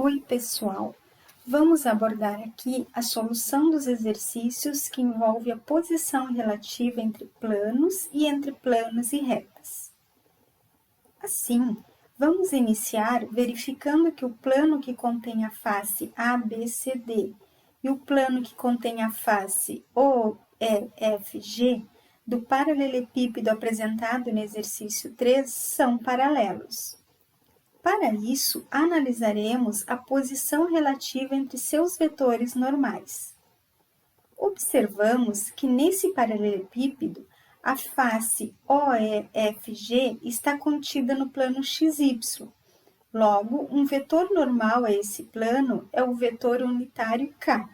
Oi, pessoal! Vamos abordar aqui a solução dos exercícios que envolve a posição relativa entre planos e entre planos e retas. Assim, vamos iniciar verificando que o plano que contém a face ABCD e o plano que contém a face OEFG do paralelepípedo apresentado no exercício 3 são paralelos. Para isso, analisaremos a posição relativa entre seus vetores normais. Observamos que nesse paralelepípedo, a face OEFG está contida no plano XY. Logo, um vetor normal a esse plano é o vetor unitário K.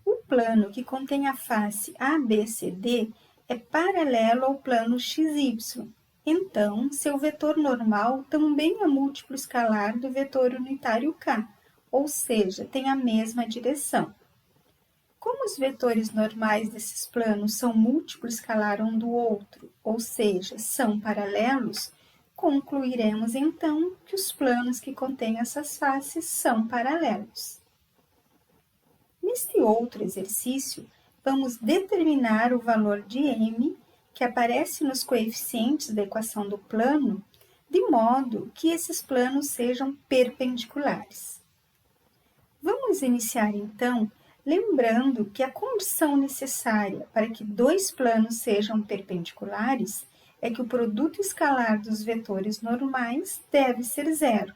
O plano que contém a face ABCD é paralelo ao plano XY. Então, seu vetor normal também é múltiplo escalar do vetor unitário K, ou seja, tem a mesma direção. Como os vetores normais desses planos são múltiplo escalar um do outro, ou seja, são paralelos, concluiremos então que os planos que contêm essas faces são paralelos. Neste outro exercício, vamos determinar o valor de m que aparece nos coeficientes da equação do plano, de modo que esses planos sejam perpendiculares. Vamos iniciar, então, lembrando que a condição necessária para que dois planos sejam perpendiculares é que o produto escalar dos vetores normais deve ser zero.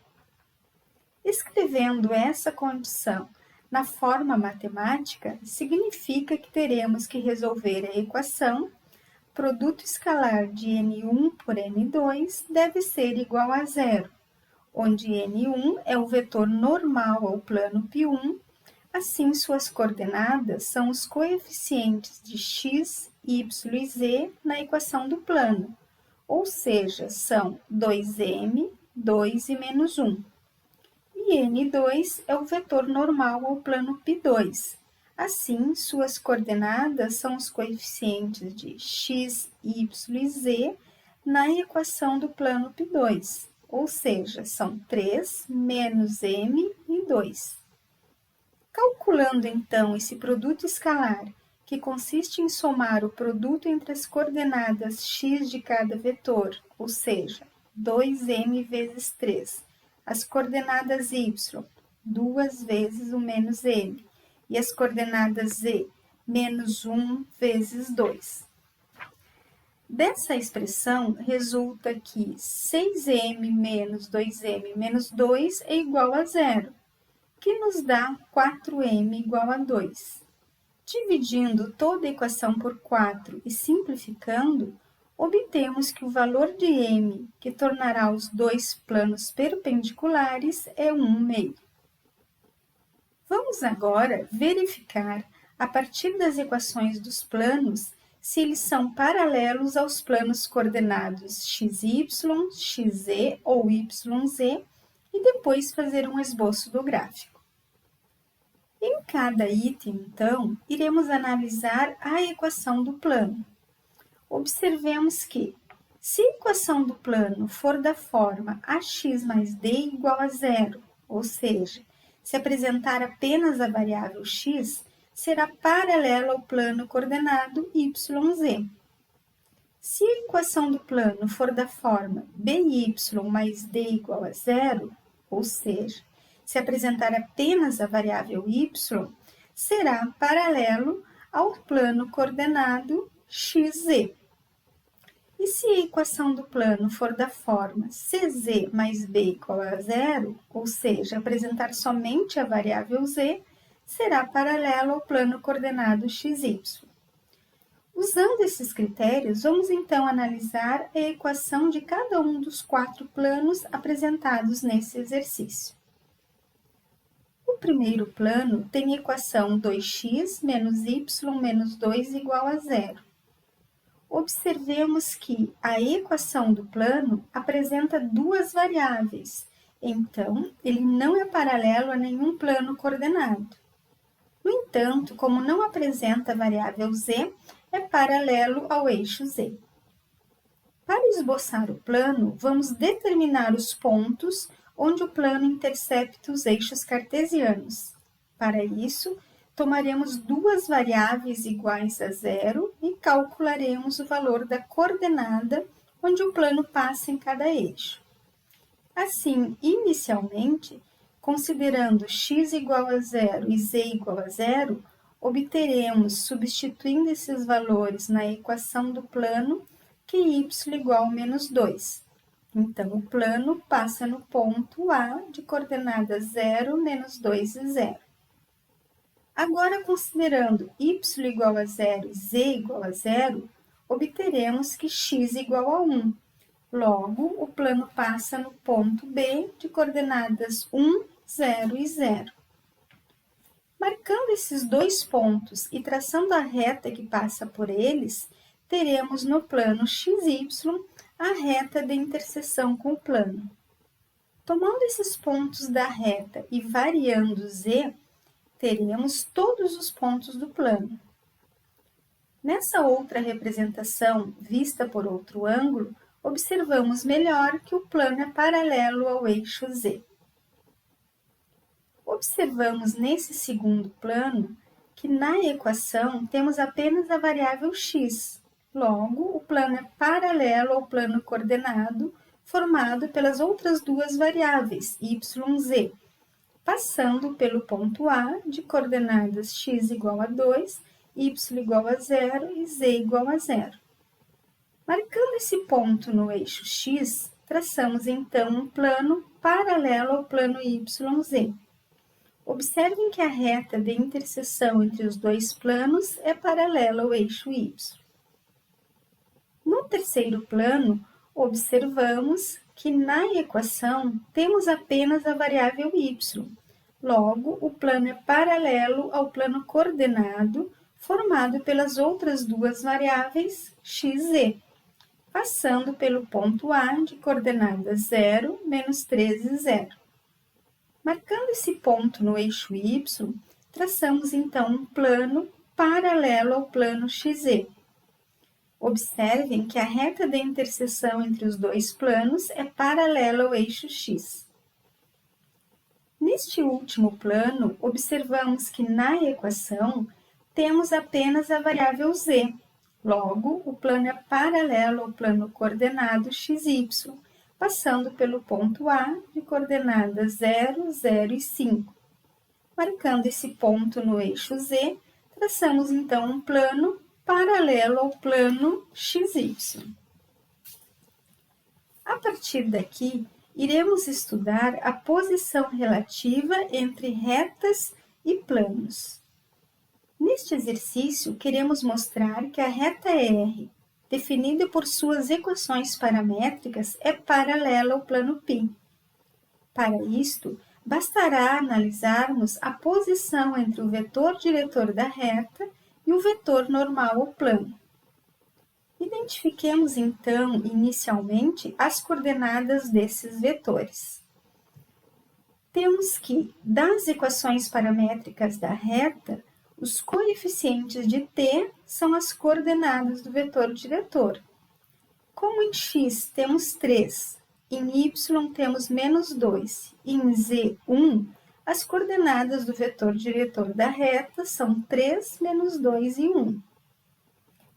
Escrevendo essa condição na forma matemática, significa que teremos que resolver a equação produto escalar de n1 por n2 deve ser igual a zero, onde n1 é o vetor normal ao plano π1, assim suas coordenadas são os coeficientes de x, y e z na equação do plano, ou seja, são 2m, 2 e menos 1. E n2 é o vetor normal ao plano π2, assim, suas coordenadas são os coeficientes de x, y e z na equação do plano π2, ou seja, são 3 menos m e 2. Calculando, então, esse produto escalar, que consiste em somar o produto entre as coordenadas x de cada vetor, ou seja, 2m vezes 3, as coordenadas y, 2 vezes o menos m, e as coordenadas z, menos 1 vezes 2. Dessa expressão, resulta que 6m menos 2m menos 2 é igual a zero, que nos dá 4m igual a 2. Dividindo toda a equação por 4 e simplificando, obtemos que o valor de m, que tornará os dois planos perpendiculares, é 1/2. Vamos agora verificar, a partir das equações dos planos, se eles são paralelos aos planos coordenados xy, xz ou yz, e depois fazer um esboço do gráfico. Em cada item, então, iremos analisar a equação do plano. Observemos que, se a equação do plano for da forma ax mais d igual a zero, ou seja, se apresentar apenas a variável x, será paralelo ao plano coordenado yz. Se a equação do plano for da forma by mais d igual a zero, ou seja, se apresentar apenas a variável y, será paralelo ao plano coordenado xz. E se a equação do plano for da forma cz mais b igual a zero, ou seja, apresentar somente a variável z, será paralelo ao plano coordenado xy. Usando esses critérios, vamos então analisar a equação de cada um dos 4 planos apresentados nesse exercício. O primeiro plano tem a equação 2x menos y menos 2 igual a zero. Observemos que a equação do plano apresenta duas variáveis, então ele não é paralelo a nenhum plano coordenado. No entanto, como não apresenta a variável z, é paralelo ao eixo z. Para esboçar o plano, vamos determinar os pontos onde o plano intercepta os eixos cartesianos. Para isso, tomaremos duas variáveis iguais a zero e calcularemos o valor da coordenada onde o plano passa em cada eixo. Assim, inicialmente, considerando x igual a zero e z igual a zero, obteremos, substituindo esses valores na equação do plano, que y igual a menos 2. Então, o plano passa no ponto A de coordenadas 0, menos 2 e 0. Agora, considerando y igual a 0 e z igual a 0, obteremos que x igual a 1. Logo, o plano passa no ponto B de coordenadas 1, 0 e 0. Marcando esses dois pontos e traçando a reta que passa por eles, teremos no plano XY a reta de interseção com o plano. Tomando esses pontos da reta e variando Z, teremos todos os pontos do plano. Nessa outra representação, vista por outro ângulo, observamos melhor que o plano é paralelo ao eixo Z. Observamos nesse segundo plano que na equação temos apenas a variável x. Logo, o plano é paralelo ao plano coordenado formado pelas outras duas variáveis, y e z, passando pelo ponto A de coordenadas x igual a 2, y igual a 0 e z igual a 0. Marcando esse ponto no eixo x, traçamos então um plano paralelo ao plano YZ. Observem que a reta de interseção entre os dois planos é paralela ao eixo Y. No terceiro plano, observamos que na equação temos apenas a variável y. Logo, o plano é paralelo ao plano coordenado, formado pelas outras duas variáveis x e z, passando pelo ponto A de coordenadas 0, menos 3 e 0. Marcando esse ponto no eixo y, traçamos então um plano paralelo ao plano XZ. Observem que a reta de interseção entre os dois planos é paralela ao eixo x. Neste último plano, observamos que na equação temos apenas a variável z. Logo, o plano é paralelo ao plano coordenado xy, passando pelo ponto A de coordenadas 0, 0 e 5. Marcando esse ponto no eixo z, traçamos então um plano paralelo ao plano XY. A partir daqui, iremos estudar a posição relativa entre retas e planos. Neste exercício, queremos mostrar que a reta R, definida por suas equações paramétricas, é paralela ao plano π. Para isto, bastará analisarmos a posição entre o vetor diretor da reta e o vetor normal ao plano. Identifiquemos, então, inicialmente, as coordenadas desses vetores. Temos que, das equações paramétricas da reta, os coeficientes de t são as coordenadas do vetor diretor. Como em x temos 3, em y temos menos 2 e em z 1, as coordenadas do vetor diretor da reta são 3, menos 2 e 1.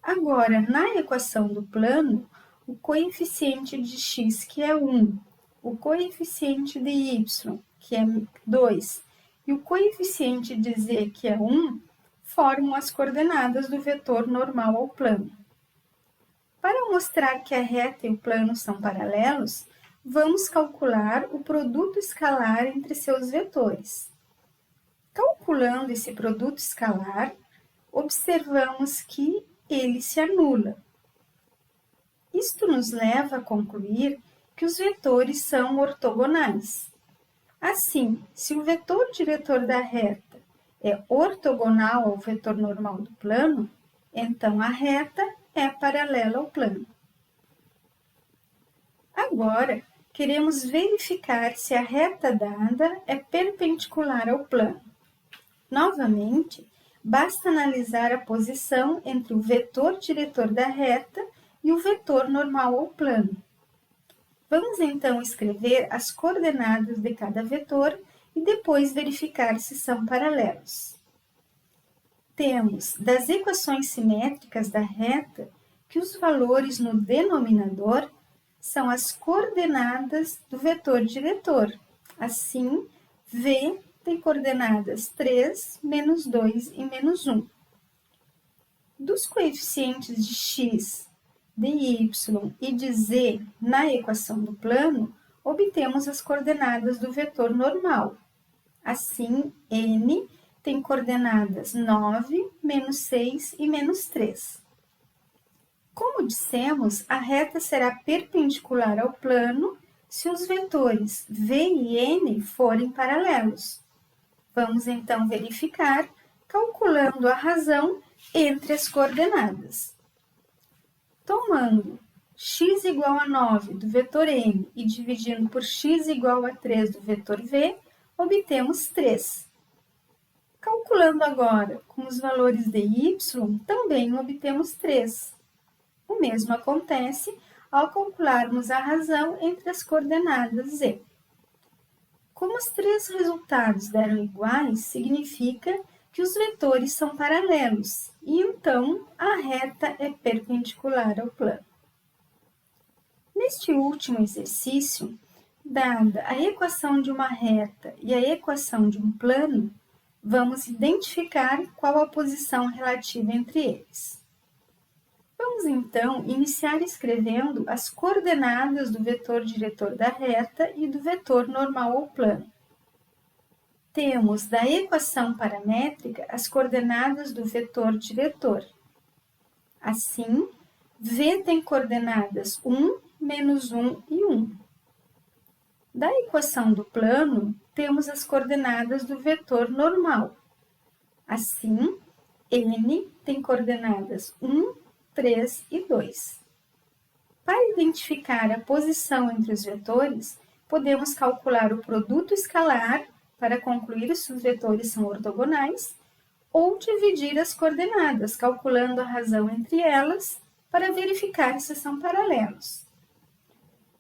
Agora, na equação do plano, o coeficiente de x, que é 1, o coeficiente de y, que é 2, e o coeficiente de z, que é 1, formam as coordenadas do vetor normal ao plano. Para mostrar que a reta e o plano são paralelos, vamos calcular o produto escalar entre seus vetores. Calculando esse produto escalar, observamos que ele se anula. Isto nos leva a concluir que os vetores são ortogonais. Assim, se o vetor diretor da reta é ortogonal ao vetor normal do plano, então a reta é paralela ao plano. Agora, queremos verificar se a reta dada é perpendicular ao plano. Novamente, basta analisar a posição entre o vetor diretor da reta e o vetor normal ao plano. Vamos então escrever as coordenadas de cada vetor e depois verificar se são paralelos. Temos das equações simétricas da reta que os valores no denominador são as coordenadas do vetor diretor. Assim, V tem coordenadas 3, menos 2 e menos 1. Dos coeficientes de x, de y e de z na equação do plano, obtemos as coordenadas do vetor normal. Assim, n tem coordenadas 9, menos 6 e menos 3. Como dissemos, a reta será perpendicular ao plano se os vetores v e n forem paralelos. Vamos então verificar calculando a razão entre as coordenadas. Tomando x igual a 9 do vetor n e dividindo por x igual a 3 do vetor v, obtemos 3. Calculando agora com os valores de y, também obtemos 3. O mesmo acontece ao calcularmos a razão entre as coordenadas z. Como os três resultados deram iguais, significa que os vetores são paralelos e então a reta é perpendicular ao plano. Neste último exercício, dada a equação de uma reta e a equação de um plano, vamos identificar qual a posição relativa entre eles. Vamos então iniciar escrevendo as coordenadas do vetor diretor da reta e do vetor normal ao plano. Temos da equação paramétrica as coordenadas do vetor diretor. Assim, V tem coordenadas 1, menos 1 e 1. Da equação do plano, temos as coordenadas do vetor normal. Assim, N tem coordenadas 1, 3 e 2. Para identificar a posição entre os vetores, podemos calcular o produto escalar para concluir se os vetores são ortogonais, ou dividir as coordenadas, calculando a razão entre elas, para verificar se são paralelos.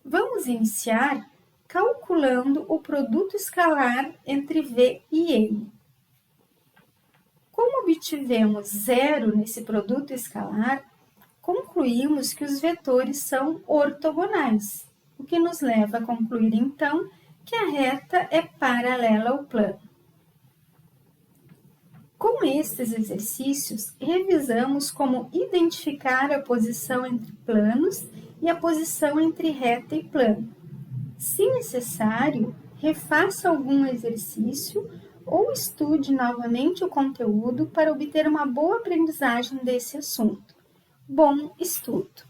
Vamos iniciar calculando o produto escalar entre V e N. Como obtivemos zero nesse produto escalar, concluímos que os vetores são ortogonais, o que nos leva a concluir então que a reta é paralela ao plano. Com estes exercícios, revisamos como identificar a posição entre planos e a posição entre reta e plano. Se necessário, refaça algum exercício ou estude novamente o conteúdo para obter uma boa aprendizagem desse assunto. Bom estudo!